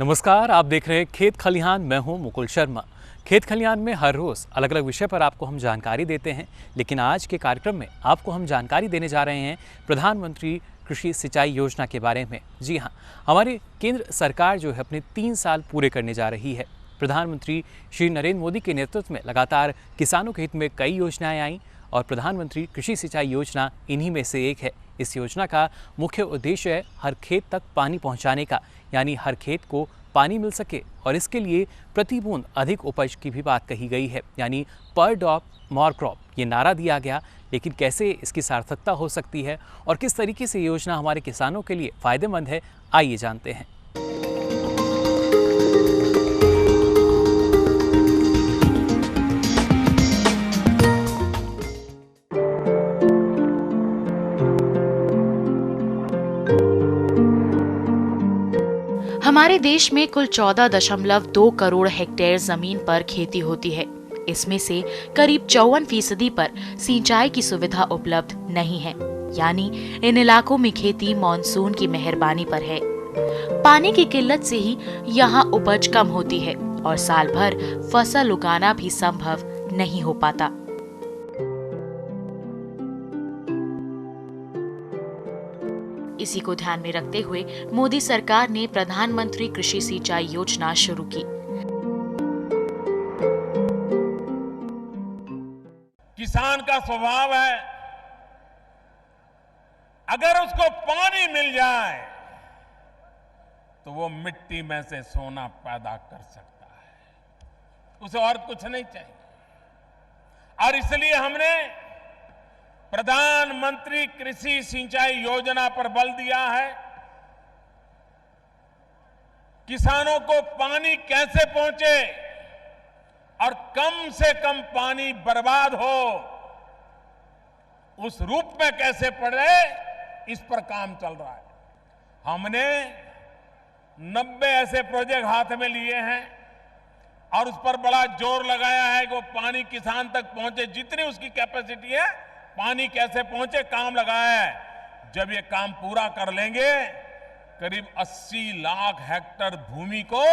नमस्कार, आप देख रहे हैं खेत खलिहान। मैं हूं मुकुल शर्मा। खेत खलिहान में हर रोज अलग अलग विषय पर आपको हम जानकारी देते हैं, लेकिन आज के कार्यक्रम में आपको हम जानकारी देने जा रहे हैं प्रधानमंत्री कृषि सिंचाई योजना के बारे में। जी हाँ, हमारी केंद्र सरकार जो है अपने 3 साल पूरे करने जा रही है। प्रधानमंत्री श्री नरेंद्र मोदी के नेतृत्व में लगातार किसानों के हित में कई योजनाएं आई और प्रधानमंत्री कृषि सिंचाई योजना इन्हीं में से एक है। इस योजना का मुख्य उद्देश्य है हर खेत तक पानी पहुंचाने का, यानी हर खेत को पानी मिल सके और इसके लिए प्रति बूंद अधिक उपज की भी बात कही गई है, यानी पर ड्रॉप मोर क्रॉप ये नारा दिया गया। लेकिन कैसे इसकी सार्थकता हो सकती है और किस तरीके से योजना हमारे किसानों के लिए फायदेमंद है, आइए जानते हैं। हमारे देश में कुल 14.2 करोड़ हेक्टेयर जमीन पर खेती होती है। इसमें से करीब 54% पर सिंचाई की सुविधा उपलब्ध नहीं है, यानी इन इलाकों में खेती मॉनसून की मेहरबानी पर है। पानी की किल्लत से ही यहाँ उपज कम होती है और साल भर फसल उगाना भी संभव नहीं हो पाता। इसी को ध्यान में रखते हुए मोदी सरकार ने प्रधानमंत्री कृषि सिंचाई योजना शुरू की। किसान का स्वभाव है, अगर उसको पानी मिल जाए तो वो मिट्टी में से सोना पैदा कर सकता है, उसे और कुछ नहीं चाहिए। और इसलिए हमने प्रधानमंत्री कृषि सिंचाई योजना पर बल दिया है। किसानों को पानी कैसे पहुंचे और कम से कम पानी बर्बाद हो, उस रूप में कैसे पड़े, इस पर काम चल रहा है। हमने 90 ऐसे प्रोजेक्ट हाथ में लिए हैं और उस पर बड़ा जोर लगाया है कि वो पानी किसान तक पहुंचे, जितनी उसकी कैपेसिटी है पानी कैसे पहुंचे, काम लगाया है। जब ये काम पूरा कर लेंगे, करीब 80 लाख हेक्टेयर भूमि को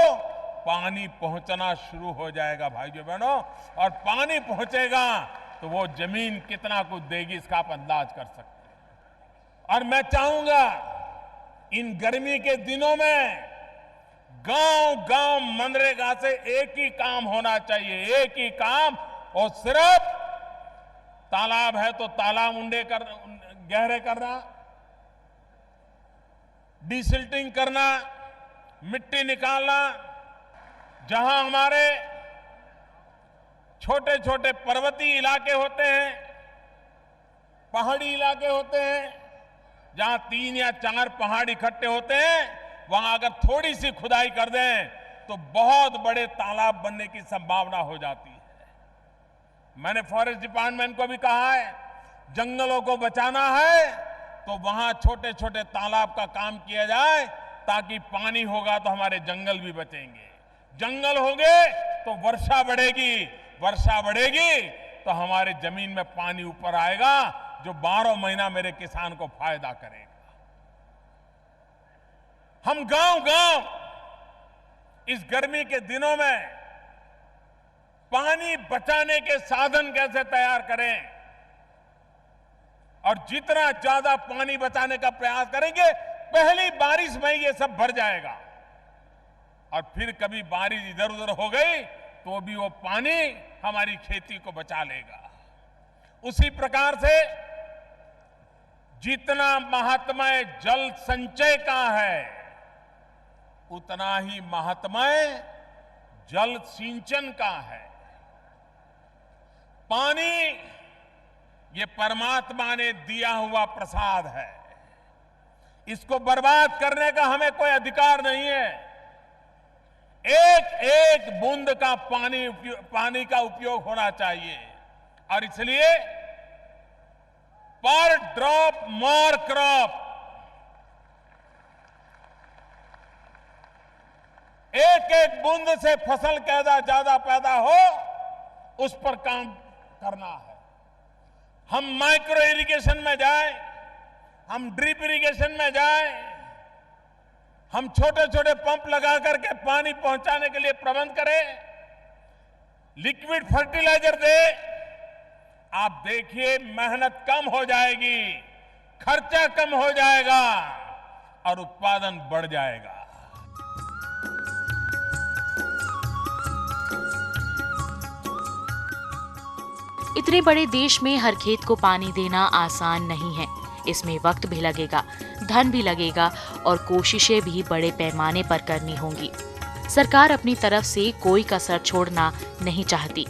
पानी पहुंचना शुरू हो जाएगा भाइयों बहनों। और पानी पहुंचेगा तो वो जमीन कितना कुछ देगी, इसका आप अंदाज कर सकते हैं। और मैं चाहूंगा इन गर्मी के दिनों में गांव-गांव मनरेगा से एक ही काम होना चाहिए, एक ही काम, और सिर्फ तालाब है तो तालाब गहरे करना, डिसिल्टिंग करना, मिट्टी निकालना। जहां हमारे छोटे छोटे पर्वतीय इलाके होते हैं, पहाड़ी इलाके होते हैं, जहां 3 या 4 पहाड़ इकट्ठे होते हैं, वहां अगर थोड़ी सी खुदाई कर दें तो बहुत बड़े तालाब बनने की संभावना हो जाती है। मैंने फॉरेस्ट डिपार्टमेंट को भी कहा है, जंगलों को बचाना है तो वहां छोटे छोटे तालाब का काम किया जाए, ताकि पानी होगा तो हमारे जंगल भी बचेंगे। जंगल होंगे तो वर्षा बढ़ेगी, वर्षा बढ़ेगी तो हमारे जमीन में पानी ऊपर आएगा, जो 12 महीना मेरे किसान को फायदा करेगा। हम गांव-गांव इस गर्मी के दिनों में पानी बचाने के साधन कैसे तैयार करें, और जितना ज्यादा पानी बचाने का प्रयास करेंगे, पहली बारिश में ये सब भर जाएगा। और फिर कभी बारिश इधर उधर हो गई तो भी वो पानी हमारी खेती को बचा लेगा। उसी प्रकार से जितना महात्म्य जल संचय का है, उतना ही महात्म्य जल सिंचन का है। पानी ये परमात्मा ने दिया हुआ प्रसाद है, इसको बर्बाद करने का हमें कोई अधिकार नहीं है। एक एक बूंद का पानी का उपयोग होना चाहिए, और इसलिए पर ड्रॉप मोर क्रॉप, एक एक बूंद से फसल ज्यादा पैदा हो, उस पर काम करना है। हम माइक्रो इरिगेशन में जाएं, हम ड्रिप इरिगेशन में जाएं, हम छोटे छोटे पंप लगा करके पानी पहुंचाने के लिए प्रबंध करें, लिक्विड फर्टिलाइजर दे। आप देखिए मेहनत कम हो जाएगी, खर्चा कम हो जाएगा और उत्पादन बढ़ जाएगा। इतने बड़े देश में हर खेत को पानी देना आसान नहीं है। इसमें वक्त भी लगेगा, धन भी लगेगा और कोशिशें भी बड़े पैमाने पर करनी होंगी। सरकार अपनी तरफ से कोई कसर छोड़ना नहीं चाहती।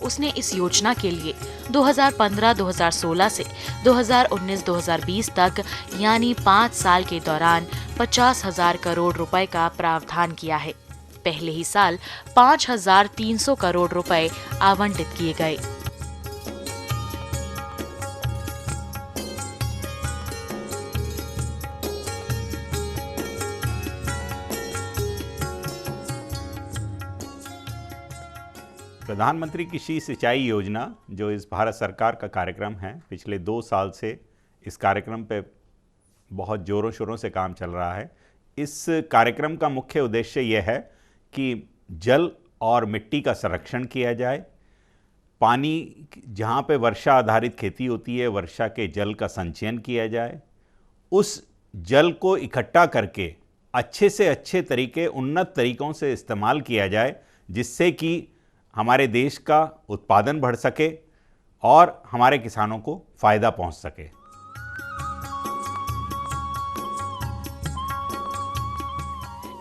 उसने इस योजना के लिए 2015-2016 से 2019-2020 तक यानी 5 साल के दौरान 50,000 करोड़ रुपए का प्रावधान किया है। पहले ही साल 5,300 करोड़ रुपए आवंटित किए गए। प्रधानमंत्री कृषि सिंचाई योजना जो इस भारत सरकार का कार्यक्रम है, पिछले 2 साल से इस कार्यक्रम पे बहुत ज़ोरों शोरों से काम चल रहा है। इस कार्यक्रम का मुख्य उद्देश्य यह है कि जल और मिट्टी का संरक्षण किया जाए। पानी, जहाँ पे वर्षा आधारित खेती होती है, वर्षा के जल का संचयन किया जाए। उस जल को इकट्ठा करके अच्छे से अच्छे तरीके, उन्नत तरीकों से इस्तेमाल किया जाए, जिससे कि हमारे देश का उत्पादन बढ़ सके और हमारे किसानों को फायदा पहुंच सके।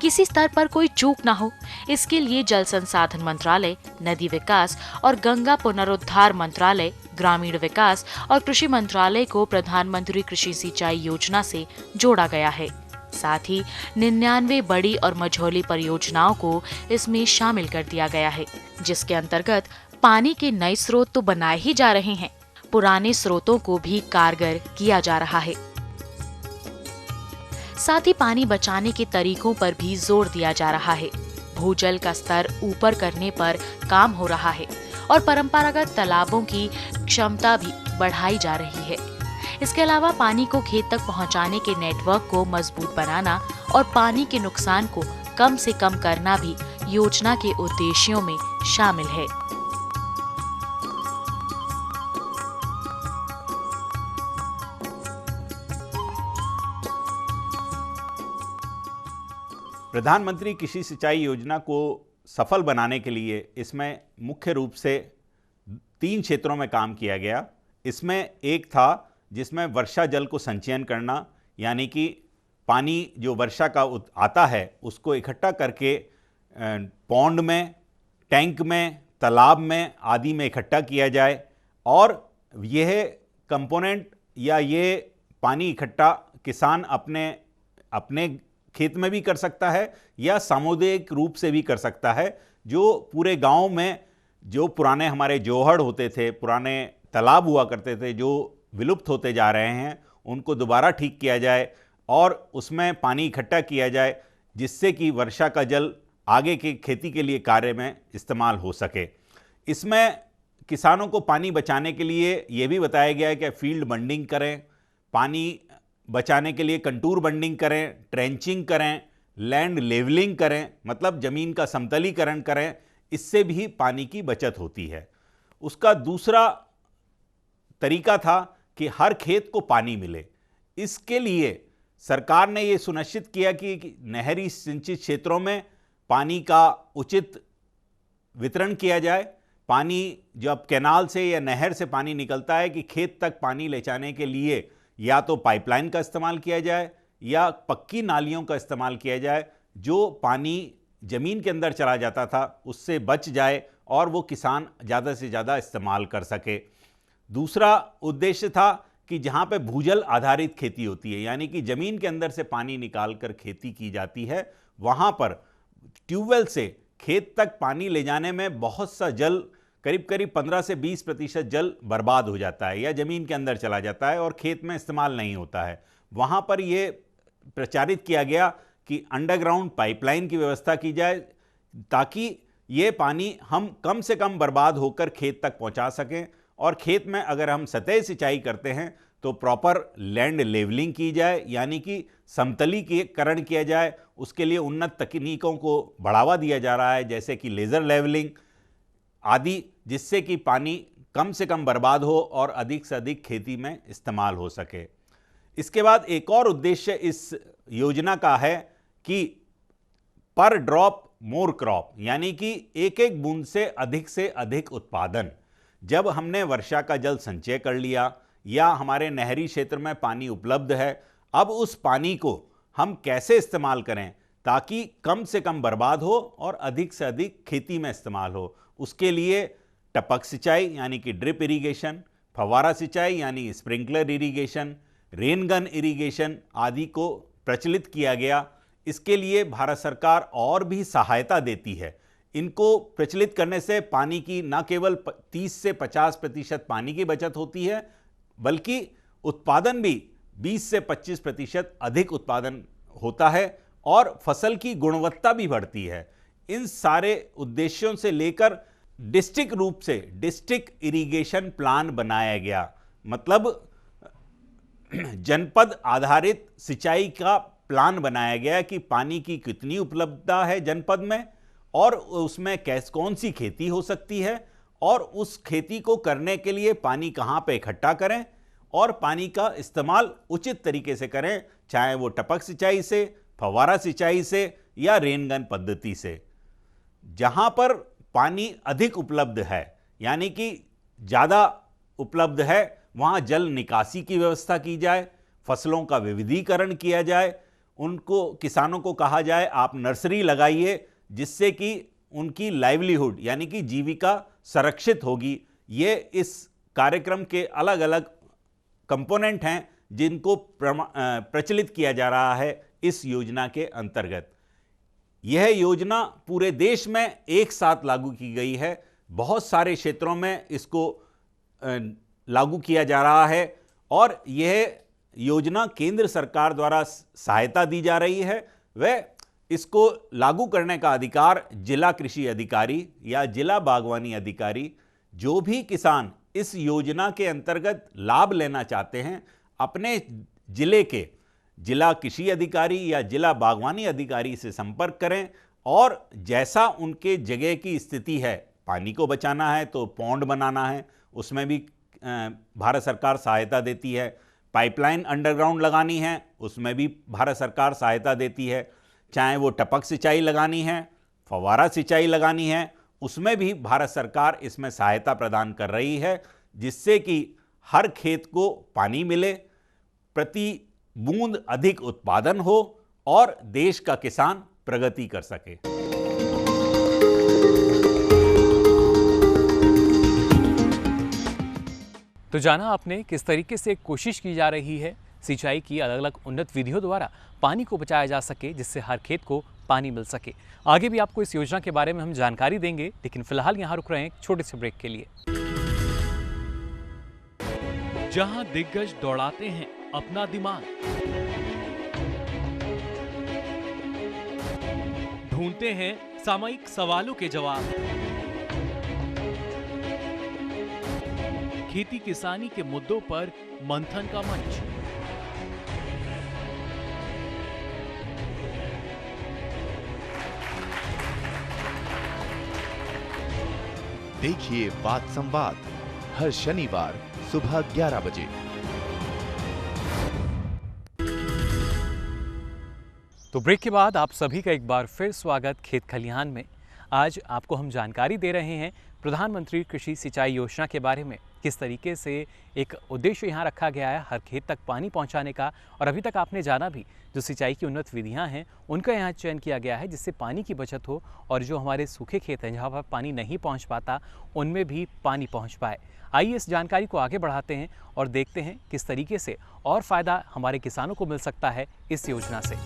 किसी स्तर पर कोई चूक ना हो, इसके लिए जल संसाधन मंत्रालय, नदी विकास और गंगा पुनरुद्धार मंत्रालय, ग्रामीण विकास और कृषि मंत्रालय को प्रधानमंत्री कृषि सिंचाई योजना से जोड़ा गया है। साथ ही 99 बड़ी और मझौली परियोजनाओं को इसमें शामिल कर दिया गया है, जिसके अंतर्गत पानी के नए स्रोत तो बनाए ही जा रहे हैं, पुराने स्रोतों को भी कारगर किया जा रहा है। साथ ही पानी बचाने के तरीकों पर भी जोर दिया जा रहा है। भूजल का स्तर ऊपर करने पर काम हो रहा है और परंपरागत तालाबों की क्षमता भी बढ़ाई जा रही है। इसके अलावा पानी को खेत तक पहुंचाने के नेटवर्क को मजबूत बनाना और पानी के नुकसान को कम से कम करना भी योजना के उद्देश्यों में शामिल है। प्रधानमंत्री कृषि सिंचाई योजना को सफल बनाने के लिए इसमें मुख्य रूप से 3 क्षेत्रों में काम किया गया। इसमें एक था जिसमें वर्षा जल को संचयन करना, यानी कि पानी जो वर्षा का आता है उसको इकट्ठा करके पौंड में, टैंक में, तालाब में आदि में इकट्ठा किया जाए और यह कंपोनेंट या ये पानी इकट्ठा किसान अपने खेत में भी कर सकता है या सामुदायिक रूप से भी कर सकता है। जो पूरे गांव में जो पुराने हमारे जोहड़ होते थे, पुराने तालाब हुआ करते थे जो विलुप्त होते जा रहे हैं, उनको दोबारा ठीक किया जाए और उसमें पानी इकट्ठा किया जाए, जिससे कि वर्षा का जल आगे के खेती के लिए कार्य में इस्तेमाल हो सके। इसमें किसानों को पानी बचाने के लिए ये भी बताया गया है कि फील्ड बंडिंग करें, पानी बचाने के लिए कंटूर बंडिंग करें, ट्रेंचिंग करें, लैंड लेवलिंग करें, मतलब ज़मीन का समतलीकरण करें। इससे भी पानी की बचत होती है। उसका दूसरा तरीका था कि हर खेत को पानी मिले। इसके लिए सरकार ने ये सुनिश्चित किया कि नहरी सिंचित क्षेत्रों में पानी का उचित वितरण किया जाए। पानी जब कैनाल से या नहर से पानी निकलता है कि खेत तक पानी ले जाने के लिए या तो पाइपलाइन का इस्तेमाल किया जाए या पक्की नालियों का इस्तेमाल किया जाए, जो पानी ज़मीन के अंदर चला जाता था उससे बच जाए और वो किसान ज़्यादा से ज़्यादा इस्तेमाल कर सके। दूसरा उद्देश्य था कि जहाँ पे भूजल आधारित खेती होती है, यानी कि ज़मीन के अंदर से पानी निकाल कर खेती की जाती है, वहाँ पर ट्यूबवेल से खेत तक पानी ले जाने में बहुत सा जल, करीब करीब 15 से 20% जल बर्बाद हो जाता है या ज़मीन के अंदर चला जाता है और खेत में इस्तेमाल नहीं होता है। वहाँ पर ये प्रचारित किया गया कि अंडरग्राउंड पाइपलाइन की व्यवस्था की जाए ताकि ये पानी हम कम से कम बर्बाद होकर खेत तक पहुँचा सकें। और खेत में अगर हम सतह सिंचाई करते हैं तो प्रॉपर लैंड लेवलिंग की जाए, यानी कि समतलीकरण किया जाए। उसके लिए उन्नत तकनीकों को बढ़ावा दिया जा रहा है, जैसे कि लेज़र लेवलिंग आदि, जिससे कि पानी कम से कम बर्बाद हो और अधिक से अधिक खेती में इस्तेमाल हो सके। इसके बाद एक और उद्देश्य इस योजना का है कि पर ड्रॉप मोर क्रॉप, यानी कि एक एक बूंद से अधिक उत्पादन। जब हमने वर्षा का जल संचय कर लिया या हमारे नहरी क्षेत्र में पानी उपलब्ध है, अब उस पानी को हम कैसे इस्तेमाल करें ताकि कम से कम बर्बाद हो और अधिक से अधिक खेती में इस्तेमाल हो। उसके लिए टपक सिंचाई यानी कि ड्रिप इरिगेशन, फव्वारा सिंचाई यानी sprinkler irrigation, rain gun irrigation आदि को प्रचलित किया गया। इसके लिए भारत सरकार और भी सहायता देती है। इनको प्रचलित करने से पानी की न केवल 30 से 50% पानी की बचत होती है, बल्कि उत्पादन भी 20 से 25% अधिक उत्पादन होता है और फसल की गुणवत्ता भी बढ़ती है। इन सारे उद्देश्यों से लेकर डिस्ट्रिक्ट रूप से डिस्ट्रिक्ट इरिगेशन प्लान बनाया गया, मतलब जनपद आधारित सिंचाई का प्लान बनाया गया कि पानी की कितनी उपलब्धता है जनपद में और उसमें कौन सी खेती हो सकती है और उस खेती को करने के लिए पानी कहाँ पे इकट्ठा करें और पानी का इस्तेमाल उचित तरीके से करें, चाहे वो टपक सिंचाई से, फव्वारा सिंचाई से या रेन गन पद्धति से। जहाँ पर पानी अधिक उपलब्ध है यानी कि ज़्यादा उपलब्ध है, वहाँ जल निकासी की व्यवस्था की जाए, फसलों का विविधीकरण किया जाए, उनको किसानों को कहा जाए आप नर्सरी लगाइए, जिससे कि उनकी लाइवलीहुड यानी कि जीविका संरक्षित होगी। ये इस कार्यक्रम के अलग अलग कंपोनेंट हैं जिनको प्रचलित किया जा रहा है इस योजना के अंतर्गत। यह योजना पूरे देश में एक साथ लागू की गई है। बहुत सारे क्षेत्रों में इसको लागू किया जा रहा है और यह योजना केंद्र सरकार द्वारा सहायता दी जा रही है। वह इसको लागू करने का अधिकार जिला कृषि अधिकारी या जिला बागवानी अधिकारी, जो भी किसान इस योजना के अंतर्गत लाभ लेना चाहते हैं, अपने जिले के जिला कृषि अधिकारी या जिला बागवानी अधिकारी से संपर्क करें और जैसा उनके जगह की स्थिति है, पानी को बचाना है तो पौंड बनाना है, उसमें भी भारत सरकार सहायता देती है। पाइपलाइन अंडरग्राउंड लगानी है, उसमें भी भारत सरकार सहायता देती है। चाहे वो टपक सिंचाई लगानी है, फव्वारा सिंचाई लगानी है, उसमें भी भारत सरकार इसमें सहायता प्रदान कर रही है, जिससे कि हर खेत को पानी मिले, प्रति बूंद अधिक उत्पादन हो और देश का किसान प्रगति कर सके। तो जाना आपने किस तरीके से कोशिश की जा रही है सिंचाई की अलग अलग उन्नत विधियों द्वारा पानी को बचाया जा सके, जिससे हर खेत को पानी मिल सके। आगे भी आपको इस योजना के बारे में हम जानकारी देंगे, लेकिन फिलहाल यहाँ रुक रहे हैं एक छोटे से ब्रेक के लिए। जहां दिग्गज दौड़ाते हैं अपना दिमाग, ढूंढते हैं सामयिक सवालों के जवाब, खेती किसानी के मुद्दों पर मंथन का मंच। देखिए बात संवाद हर शनिवार सुबह 11 बजे। तो ब्रेक के बाद आप सभी का एक बार फिर स्वागत खेत खलिहान में। आज आपको हम जानकारी दे रहे हैं प्रधानमंत्री कृषि सिंचाई योजना के बारे में, किस तरीके से एक उद्देश्य यहाँ रखा गया है हर खेत तक पानी पहुँचाने का। और अभी तक आपने जाना भी जो सिंचाई की उन्नत विधियाँ हैं उनका यहाँ चयन किया गया है, जिससे पानी की बचत हो और जो हमारे सूखे खेत हैं जहाँ पर पानी नहीं पहुँच पाता उनमें भी पानी पहुँच पाए। आइए इस जानकारी को आगे बढ़ाते हैं और देखते हैं किस तरीके से और फ़ायदा हमारे किसानों को मिल सकता है इस योजना से।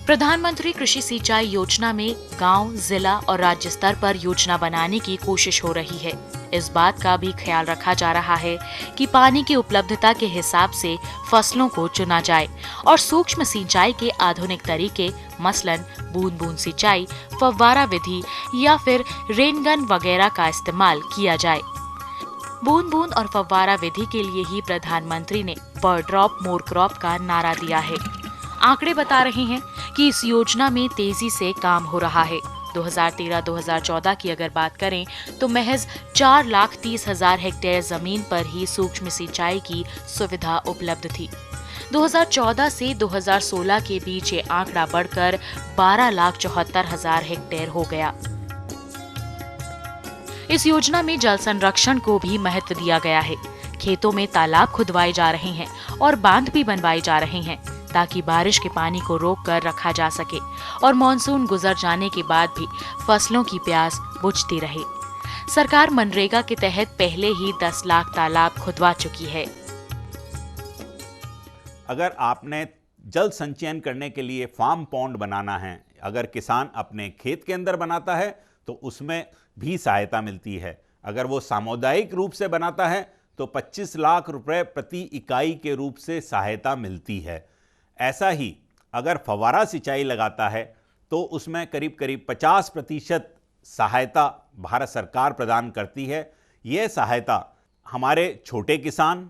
प्रधानमंत्री कृषि सिंचाई योजना में गांव, जिला और राज्य स्तर पर योजना बनाने की कोशिश हो रही है। इस बात का भी ख्याल रखा जा रहा है कि पानी की उपलब्धता के हिसाब से फसलों को चुना जाए और सूक्ष्म सिंचाई के आधुनिक तरीके मसलन बूंद बूंद सिंचाई, फव्वारा विधि या फिर रेनगन वगैरह का इस्तेमाल किया जाए। बूंद बूंद और फव्वारा विधि के लिए ही प्रधानमंत्री ने पर ड्रॉप मोर क्रॉप का नारा दिया है। आंकड़े बता रहे हैं कि इस योजना में तेजी से काम हो रहा है। 2013-2014 की अगर बात करें तो महज 4,30,000 हेक्टेयर जमीन पर ही सूक्ष्म सिंचाई की सुविधा उपलब्ध थी। 2014 से 2016 के बीच ये आंकड़ा बढ़कर 12,74,000 हेक्टेयर हो गया। इस योजना में जल संरक्षण को भी महत्व दिया गया है। खेतों में तालाब खुदवाए जा रहे हैं और बांध भी बनवाए जा रहे हैं ताकि बारिश के पानी को रोक कर रखा जा सके और मॉनसून गुजर जाने के बाद भी फसलों की प्यास बुझती रहे। सरकार मनरेगा के तहत पहले ही 10 लाख तालाब खुदवा चुकी है। अगर आपने जल संचयन करने के लिए फार्म पॉन्ड बनाना है, अगर किसान अपने खेत के अंदर बनाता है तो उसमें भी सहायता मिलती है। अगर वो सामुदायिक रूप से बनाता है तो 25 लाख रुपए प्रति इकाई के रूप से सहायता मिलती है। ऐसा ही अगर फव्वारा सिंचाई लगाता है तो उसमें करीब करीब 50% सहायता भारत सरकार प्रदान करती है। यह सहायता हमारे छोटे किसान,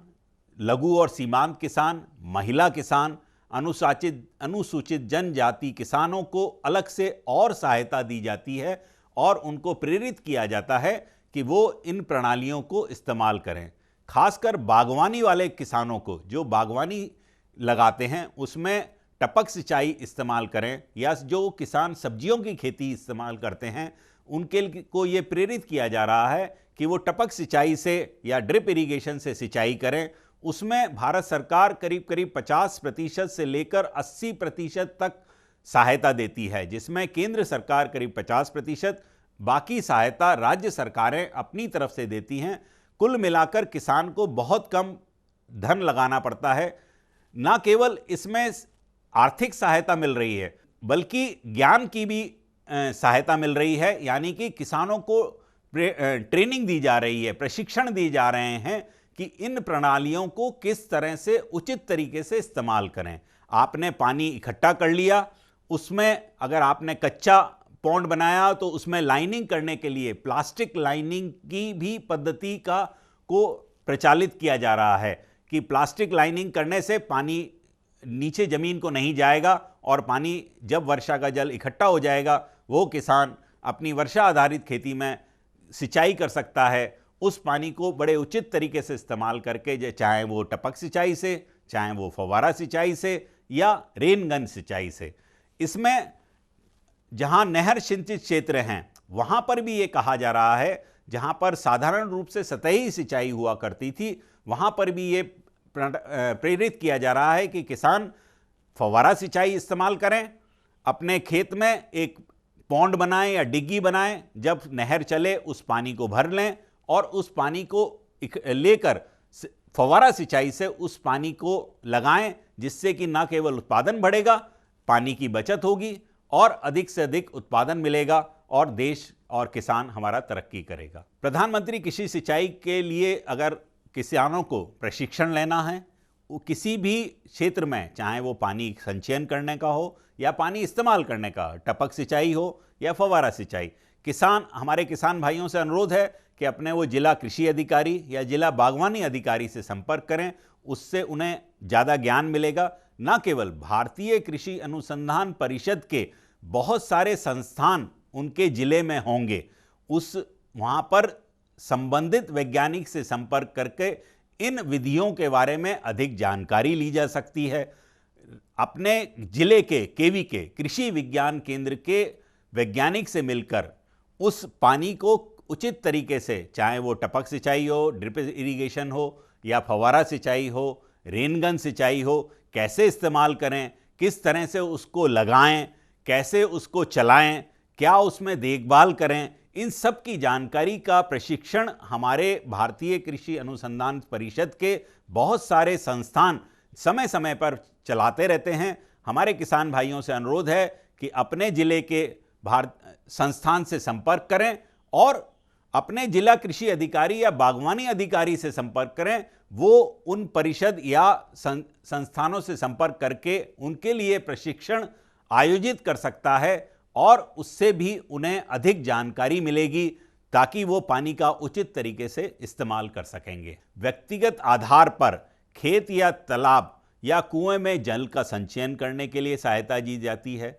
लघु और सीमांत किसान, महिला किसान, अनुसूचित जनजाति किसानों को अलग से और सहायता दी जाती है और उनको प्रेरित किया जाता है कि वो इन प्रणालियों को इस्तेमाल करें। खासकर बागवानी वाले किसानों को, जो बागवानी लगाते हैं उसमें टपक सिंचाई इस्तेमाल करें, या जो किसान सब्जियों की खेती इस्तेमाल करते हैं उनके को ये प्रेरित किया जा रहा है कि वो टपक सिंचाई से या ड्रिप इरिगेशन से सिंचाई करें। उसमें भारत सरकार करीब करीब 50% से लेकर 80% तक सहायता देती है, जिसमें केंद्र सरकार करीब 50%, बाकी सहायता राज्य सरकारें अपनी तरफ से देती हैं। कुल मिलाकर किसान को बहुत कम धन लगाना पड़ता है। न केवल इसमें आर्थिक सहायता मिल रही है बल्कि ज्ञान की भी सहायता मिल रही है, यानी कि किसानों को ट्रेनिंग दी जा रही है, प्रशिक्षण दिए जा रहे हैं कि इन प्रणालियों को किस तरह से उचित तरीके से इस्तेमाल करें। आपने पानी इकट्ठा कर लिया, उसमें अगर आपने कच्चा पॉन्ड बनाया तो उसमें लाइनिंग करने के लिए प्लास्टिक लाइनिंग की भी पद्धति को प्रचालित किया जा रहा है कि प्लास्टिक लाइनिंग करने से पानी नीचे जमीन को नहीं जाएगा और पानी जब वर्षा का जल इकट्ठा हो जाएगा वो किसान अपनी वर्षा आधारित खेती में सिंचाई कर सकता है। उस पानी को बड़े उचित तरीके से इस्तेमाल करके, चाहे वो टपक सिंचाई से, चाहे वो फव्वारा सिंचाई से या रेनगन सिंचाई से। इसमें जहां नहर सिंचित क्षेत्र हैं वहां पर भी ये कहा जा रहा है, जहां पर साधारण रूप से सतही सिंचाई हुआ करती थी वहां पर भी ये प्रेरित किया जा रहा है कि किसान फव्वारा सिंचाई इस्तेमाल करें, अपने खेत में एक पॉन्ड बनाएं या डिग्गी बनाएं, जब नहर चले उस पानी को भर लें और उस पानी को लेकर फव्वारा सिंचाई से उस पानी को लगाएं, जिससे कि न केवल उत्पादन बढ़ेगा, पानी की बचत होगी और अधिक से अधिक उत्पादन मिलेगा और देश और किसान हमारा तरक्की करेगा। प्रधानमंत्री कृषि सिंचाई के लिए अगर किसानों को प्रशिक्षण लेना है, वो किसी भी क्षेत्र में, चाहे वो पानी संचयन करने का हो या पानी इस्तेमाल करने का, टपक सिंचाई हो या फव्वारा सिंचाई, हमारे किसान भाइयों से अनुरोध है कि अपने वो जिला कृषि अधिकारी या जिला बागवानी अधिकारी से संपर्क करें। उससे उन्हें ज़्यादा ज्ञान मिलेगा। न केवल भारतीय कृषि अनुसंधान परिषद के बहुत सारे संस्थान उनके जिले में होंगे, वहाँ पर संबंधित वैज्ञानिक से संपर्क करके इन विधियों के बारे में अधिक जानकारी ली जा सकती है। अपने जिले के केवीके कृषि विज्ञान केंद्र के वैज्ञानिक से मिलकर उस पानी को उचित तरीके से, चाहे वो टपक सिंचाई हो, ड्रिप इरिगेशन हो या फव्वारा सिंचाई हो, रेनगन सिंचाई हो, कैसे इस्तेमाल करें, किस तरह से उसको लगाएं, कैसे उसको चलाएं, क्या उसमें देखभाल करें, इन सब की जानकारी का प्रशिक्षण हमारे भारतीय कृषि अनुसंधान परिषद के बहुत सारे संस्थान समय समय पर चलाते रहते हैं। हमारे किसान भाइयों से अनुरोध है कि अपने जिले के संस्थान से संपर्क करें और अपने जिला कृषि अधिकारी या बागवानी अधिकारी से संपर्क करें। वो उन परिषद या संस्थानों से संपर्क करके उनके लिए प्रशिक्षण आयोजित कर सकता है और उससे भी उन्हें अधिक जानकारी मिलेगी ताकि वो पानी का उचित तरीके से इस्तेमाल कर सकेंगे। व्यक्तिगत आधार पर खेत या तालाब या कुएं में जल का संचयन करने के लिए सहायता दी जाती है।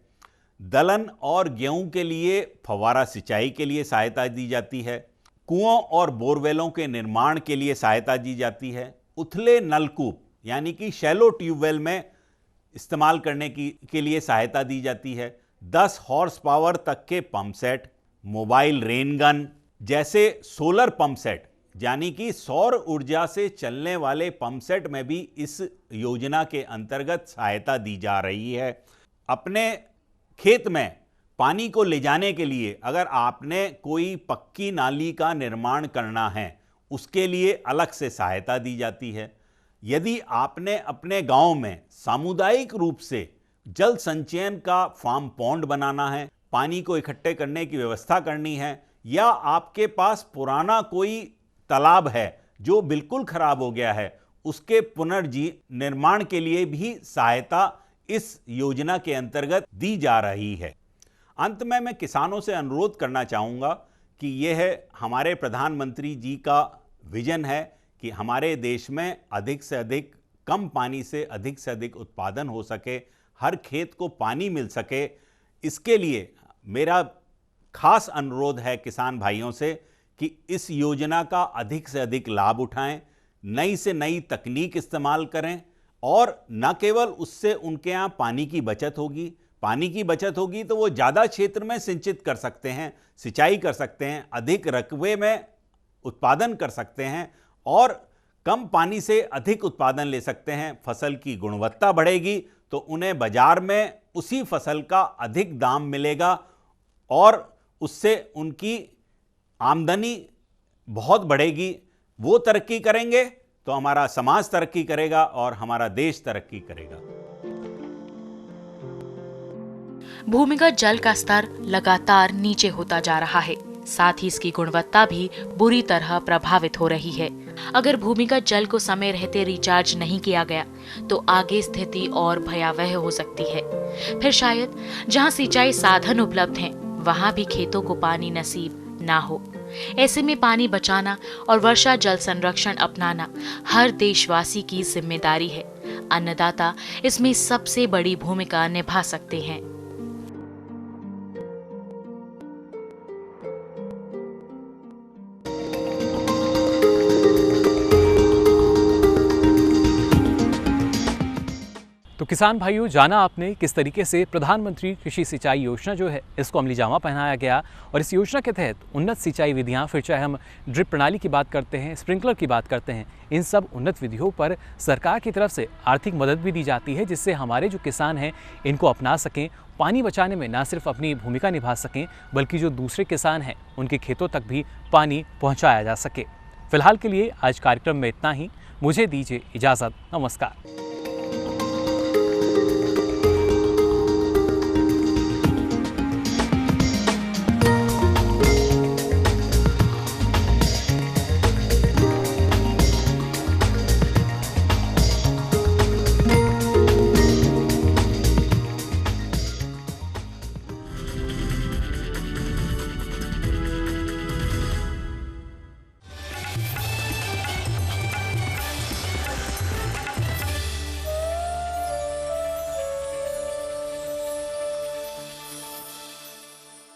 दलहन और गेहूं के लिए फव्वारा सिंचाई के लिए सहायता दी जाती है। कुओं और बोरवेलों के निर्माण के लिए सहायता दी जाती है। उथले नलकूप यानी कि शैलो ट्यूबवेल में इस्तेमाल करने के लिए सहायता दी जाती है। 10 हॉर्स पावर तक के pump set, mobile rain gun जैसे सोलर पंप सेट यानी कि सौर ऊर्जा से चलने वाले पंप सेट में भी इस योजना के अंतर्गत सहायता दी जा रही है। अपने खेत में पानी को ले जाने के लिए अगर आपने कोई पक्की नाली का निर्माण करना है, उसके लिए अलग से सहायता दी जाती है। यदि आपने अपने गांव में सामुदायिक रूप से जल संचयन का फार्म पॉन्ड बनाना है, पानी को इकट्ठे करने की व्यवस्था करनी है, या आपके पास पुराना कोई तालाब है जो बिल्कुल खराब हो गया है, उसके पुनर्निर्माण के लिए भी सहायता इस योजना के अंतर्गत दी जा रही है। अंत में मैं किसानों से अनुरोध करना चाहूँगा कि यह हमारे प्रधानमंत्री जी का विजन है कि हमारे देश में अधिक से अधिक कम पानी से अधिक उत्पादन हो सके, हर खेत को पानी मिल सके। इसके लिए मेरा खास अनुरोध है किसान भाइयों से कि इस योजना का अधिक से अधिक लाभ उठाएं, नई से नई तकनीक इस्तेमाल करें और न केवल उससे उनके यहाँ पानी की बचत होगी तो वो ज़्यादा क्षेत्र में सिंचित कर सकते हैं, सिंचाई कर सकते हैं, अधिक रकबे में उत्पादन कर सकते हैं और कम पानी से अधिक उत्पादन ले सकते हैं। फसल की गुणवत्ता बढ़ेगी तो उन्हें बाजार में उसी फसल का अधिक दाम मिलेगा और उससे उनकी आमदनी बहुत बढ़ेगी। वो तरक्की करेंगे तो हमारा समाज तरक्की करेगा और हमारा देश तरक्की करेगा। भूमिगत जल का स्तर लगातार नीचे होता जा रहा है, साथ ही इसकी गुणवत्ता भी बुरी तरह प्रभावित हो रही है। अगर भूमिगत जल को समय रहते रिचार्ज नहीं किया गया तो आगे स्थिति और भयावह हो सकती है। फिर शायद जहां सिंचाई साधन उपलब्ध हैं, वहां भी खेतों को पानी नसीब ना हो। ऐसे में पानी बचाना और वर्षा जल संरक्षण अपनाना हर देशवासी की जिम्मेदारी है। अन्नदाता इसमें सबसे बड़ी भूमिका निभा सकते हैं। तो किसान भाइयों, जाना आपने किस तरीके से प्रधानमंत्री कृषि सिंचाई योजना जो है इसको अमली जामा पहनाया गया और इस योजना के तहत उन्नत सिंचाई विधियां, फिर चाहे हम ड्रिप प्रणाली की बात करते हैं, स्प्रिंकलर की बात करते हैं, इन सब उन्नत विधियों पर सरकार की तरफ से आर्थिक मदद भी दी जाती है जिससे हमारे जो किसान हैं इनको अपना सकें, पानी बचाने में न सिर्फ अपनी भूमिका निभा सकें बल्कि जो दूसरे किसान हैं उनके खेतों तक भी पानी पहुँचाया जा सके। फिलहाल के लिए आज कार्यक्रम में इतना ही। मुझे दीजिए इजाज़त। नमस्कार।